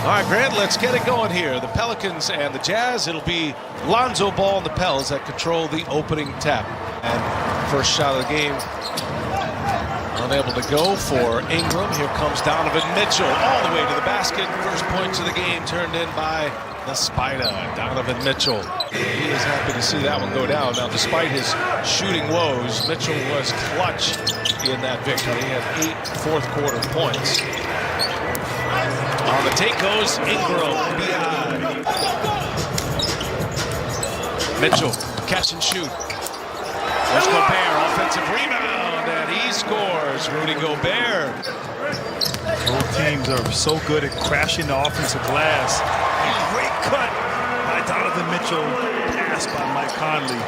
All right, Grant, let's get it going here. The Pelicans and the Jazz. It'll be Lonzo Ball and the Pels that control the opening tap. And first shot of the game, unable to go for Ingram. Here comes Donovan Mitchell all the way to the basket. First points of the game turned in by the Spider, Donovan Mitchell. He is happy to see that one go down. Now, despite his shooting woes, Mitchell was clutch in that victory. He had 8 fourth-quarter points. On the take goes Ingram. Mitchell, catch and shoot. There's Gobert, offensive rebound, and he scores. Rudy Gobert. Both teams are so good at crashing the offensive glass. Great cut by Donovan Mitchell, pass by Mike Conley.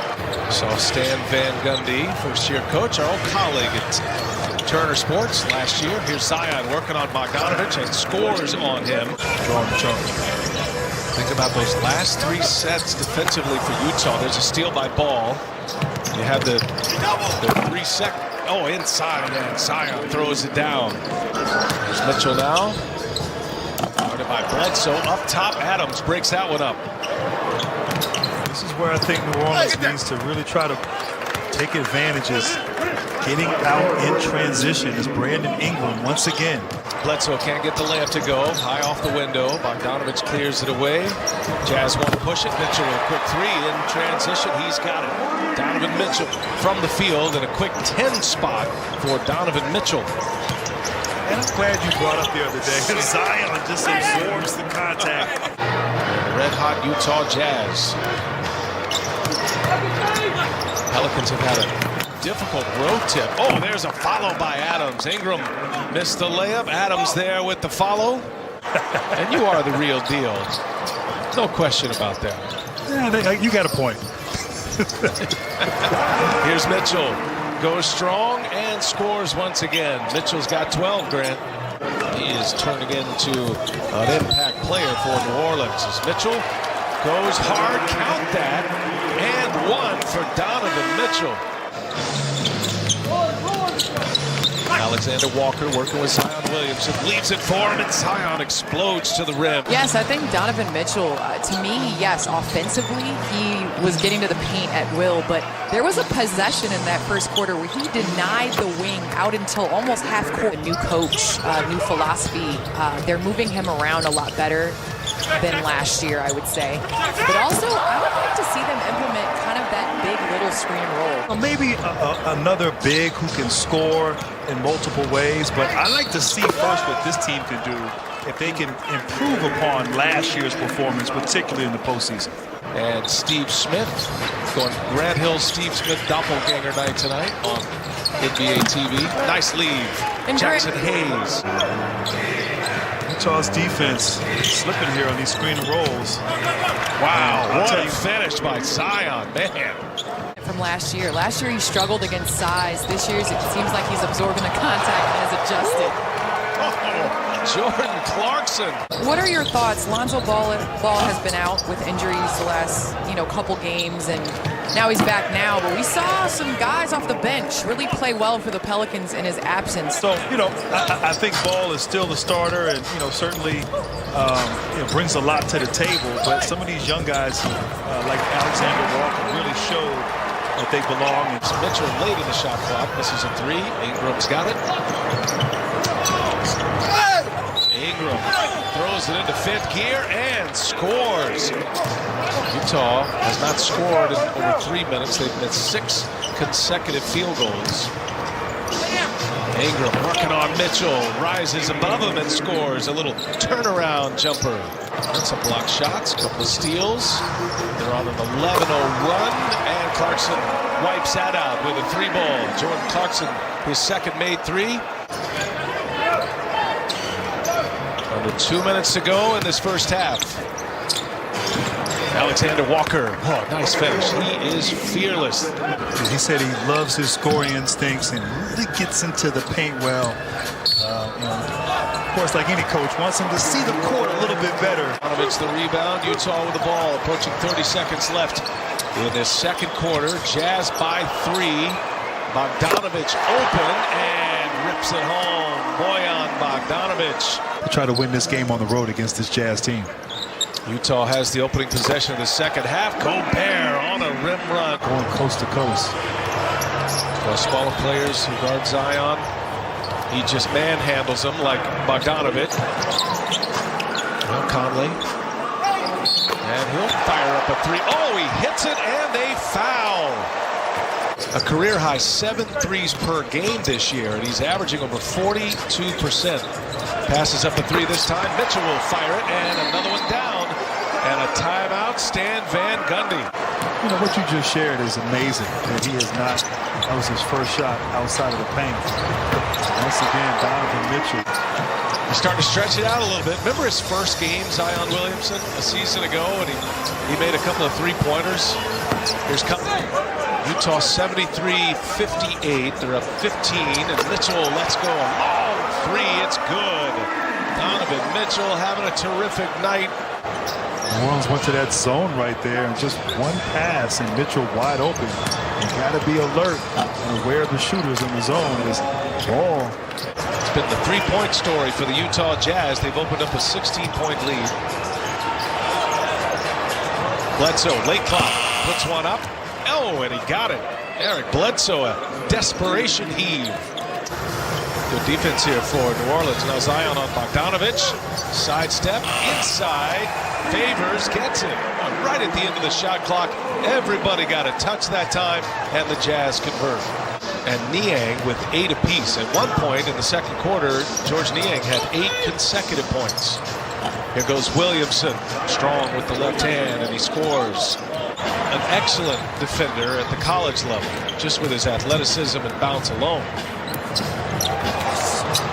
Saw Stan Van Gundy, first-year coach, our old colleague at Turner Sports last year. Here's Zion working on Bogdanovich and scores on him. Drawing the charge. Think about those last 3 sets defensively for Utah. There's a steal by Ball. You have the 3-second. Oh, inside, and Zion throws it down. There's Mitchell now. Guarded by Bledsoe. Up top, Adams breaks that one up. This is where I think New Orleans needs to really try to take advantages. Getting out in transition is Brandon Ingram once again. Bledsoe can't get the layup to go. High off the window. Bogdanovich clears it away. Jazz want to push it. Mitchell a quick 3 in transition. He's got it. Donovan Mitchell from the field and a quick 10 spot for Donovan Mitchell. And I'm glad you brought up the other day. Zion just absorbs the contact. Red hot Utah Jazz. Pelicans have had a difficult road tip. Oh, there's a follow by Adams. Ingram missed the layup. Adams there with the follow. And you are the real deal. No question about that. Yeah, you got a point. Here's Mitchell. Goes strong and scores once again. Mitchell's got 12, Grant. He is turning into an impact player for New Orleans. As Mitchell goes hard, count that, and 1 for Donovan Mitchell. Alexander Walker working with Zion Williamson, leaves it for him, and Zion explodes to the rim. Yes, I think Donovan Mitchell, to me, yes, offensively, he was getting to the paint at will, but there was a possession in that first quarter where he denied the wing out until almost half court. A new coach, new philosophy, they're moving him around a lot better than last year, I would say. But also, I would like to see them implement kind of that big little screen and roll. Well, maybe another big who can score in multiple ways, but I like to see first what this team can do if they can improve upon last year's performance, particularly in the postseason. And Steve Smith going Grant Hill, Steve Smith doppelganger night tonight on NBA TV. Nice lead. And Jackson Hayes. Utah's defense slipping here on these screen and rolls. Wow, what a finish by Zion, man. From last year. Last year he struggled against size. This year it seems like he's absorbing the contact and has adjusted. Oh, Jordan Clarkson. What are your thoughts? Lonzo Ball has been out with injuries the last, couple games, and now he's back now. But we saw some guys off the bench really play well for the Pelicans in his absence. So, I think Ball is still the starter, and certainly brings a lot to the table. But some of these young guys, like Alexander Walker, really showed that they belong. It's Mitchell late in the shot clock. Misses a 3. Ingram's got it. Ingram throws it into 5th gear and scores. Utah has not scored in over 3 minutes. They've missed 6 consecutive field goals. Ingram working on Mitchell, rises above him and scores a little turnaround jumper. And some block shots, a couple of steals. They're on an 11-0 run, and Clarkson wipes that out with a 3-ball. Jordan Clarkson, his second made 3. Under 2 minutes to go in this first half. Alexander Walker, oh, nice finish. He is fearless. He said he loves his scoring instincts and really gets into the paint well. Of course, like any coach, wants him to see the court a little bit better. Bogdanovich the rebound. Utah with the ball, approaching 30 seconds left in this second quarter. Jazz by 3. Bogdanovich open and ripped Taps it home. Bojan Bogdanovic. Try to win this game on the road against this Jazz team. Utah has the opening possession of the second half. Gobert on a rim run. Going coast to coast. The smaller players who guard Zion, he just manhandles them like Bogdanovic. Now Conley. And he'll fire up a three. Oh, he hits it and a foul. A career high 7 threes per game this year, and he's averaging over 42%. Passes up a three this time. Mitchell will fire it, and another one down. And a timeout, Stan Van Gundy. You know, what you just shared is amazing. That he has not, that was his first shot outside of the paint. Once again, Donovan Mitchell. He's starting to stretch it out a little bit. Remember his first game, Zion Williamson, a season ago, and he made a couple of three-pointers. Here's Utah 73-58. They're up 15, and Mitchell lets go a long three. It's good. Donovan Mitchell having a terrific night. New Orleans went to that zone right there, and just one pass, and Mitchell wide open. You got to be alert and aware of the shooters in the zone. This ball. It's been the three-point story for the Utah Jazz. They've opened up a 16-point lead. Bledsoe, late clock, puts one up. Oh, and he got it. Eric Bledsoe, a desperation heave. Good defense here for New Orleans. Now Zion on Bogdanovic. Sidestep, inside. Favors, gets it. Right at the end of the shot clock. Everybody got a touch that time, and the Jazz convert. And Niang with 8 apiece. At one point in the second quarter, George Niang had 8 consecutive points. Here goes Williamson, strong with the left hand, and he scores. An excellent defender at the college level, just with his athleticism and bounce alone.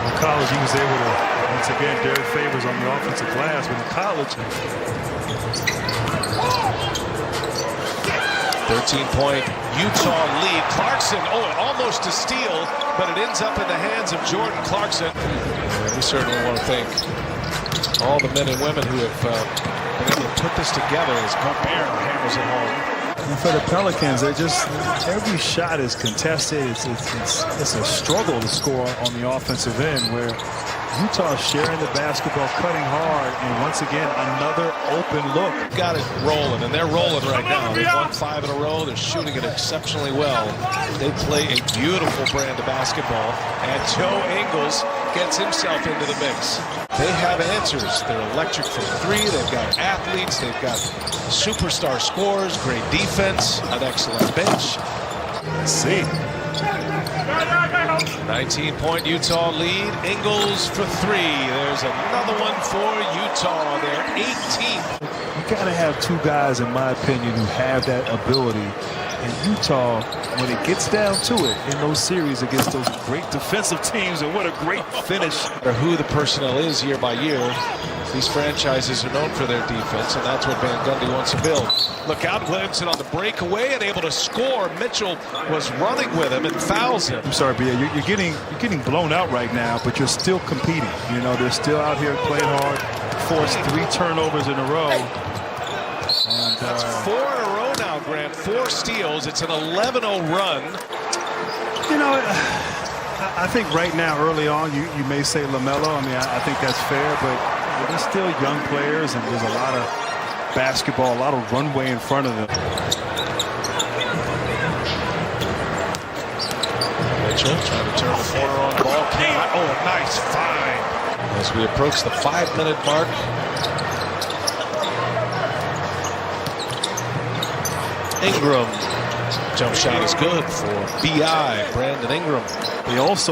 In college, he was able to, once again, Derek Favors on the offensive glass, but in college. 13-point Utah lead. Clarkson, almost a steal, but it ends up in the hands of Jordan Clarkson. And we certainly want to thank all the men and women who have been able to put this together as Gobert hammers it home. And for the Pelicans, they're just, every shot is contested. It's a struggle to score on the offensive end, where Utah sharing the basketball, cutting hard, and once again, another open look. Got it rolling, and they're rolling right now. They've won 5 in a row. They're shooting it exceptionally well. They play a beautiful brand of basketball, and Joe Ingles gets himself into the mix. They have answers. They're electric from 3. They've got athletes. They've got superstar scorers, great defense, an excellent bench. Let's see. 19-point Utah lead. Ingles for 3. There's another one for Utah. They're 18th. You got to have 2 guys, in my opinion, who have that ability. And Utah, when it gets down to it in those series against those great defensive teams, and what a great finish. Or who the personnel is year by year. These franchises are known for their defense, and that's what Van Gundy wants to build. Look out, Williamson on the breakaway and able to score. Mitchell was running with him and fouls him. I'm sorry, B.A. You're getting blown out right now, but you're still competing. You know, they're still out here playing hard. Forced 3 turnovers in a row. And that's 4 in a row now, Grant. 4 steals. It's an 11-0 run. You know, I think right now, early on, you may say LaMelo. I mean, I think that's fair, but they're still young players, and there's a lot of basketball, a lot of runway in front of them. Mitchell trying to turn the corner on the ball. Oh, a nice find. As we approach the 5-minute mark. Ingram. Jump shot is good for B.I. Brandon Ingram. They also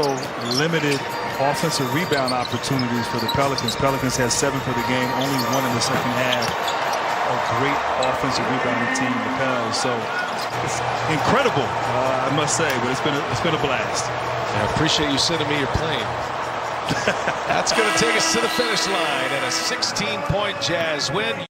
limited offensive rebound opportunities for the Pelicans. Pelicans had 7 for the game, only 1 in the second half. A great offensive rebounding team, the Pels. So it's incredible, I must say, but it's been a blast. I appreciate you sending me your plane. That's going to take us to the finish line and a 16-point Jazz win.